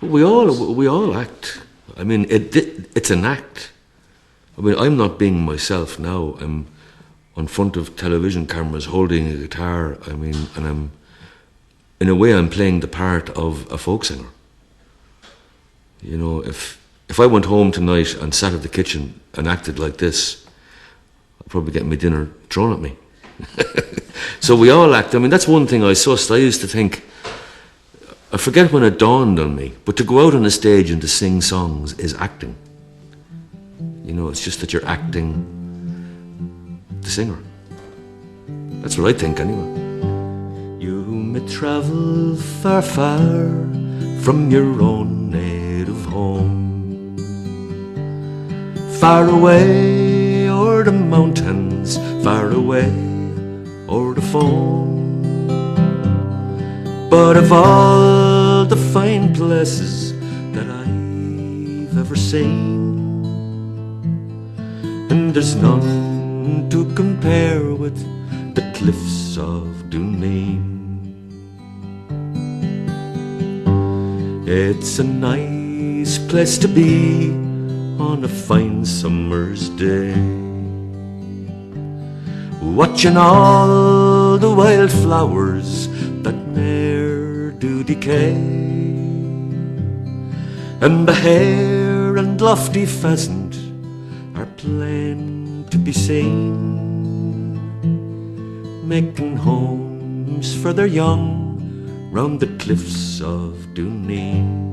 But we all act. I mean, it's an act. I mean, I'm not being myself now. I'm on front of television cameras holding a guitar. I mean, and in a way, I'm playing the part of a folk singer. You know, if I went home tonight and sat at the kitchen and acted like this, I'd probably get my dinner thrown at me. So we all act. I mean, that's one thing I sussed. I used to think, I forget when it dawned on me, but to go out on a stage and to sing songs is acting. You know, it's just that you're acting the singer. That's what I think, anyway. You may travel far, far from your own native home, far away o'er the mountains, far away o'er the foam. But of all the fine places that I've ever seen, and there's none to compare with the cliffs of Dooneen. It's a nice place to be on a fine summer's day, watching all the wildflowers that ne'er do decay, and the hare and lofty pheasant are plain to be seen, making homes for their young round the cliffs of Dooneen.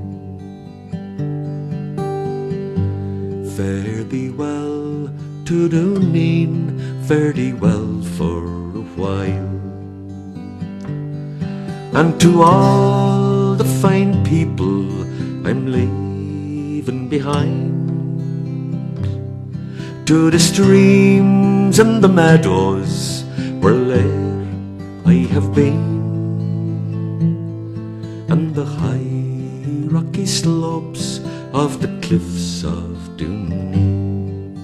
Fare thee well to Dooneen, fare thee well for a while, and to all the fine people I'm leaving behind, to the streams and the meadows where later I have been, and the high rocky slopes of the cliffs of Dooneen.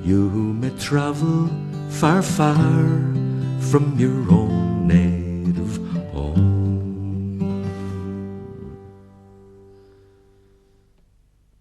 You may travel far, far from your own name,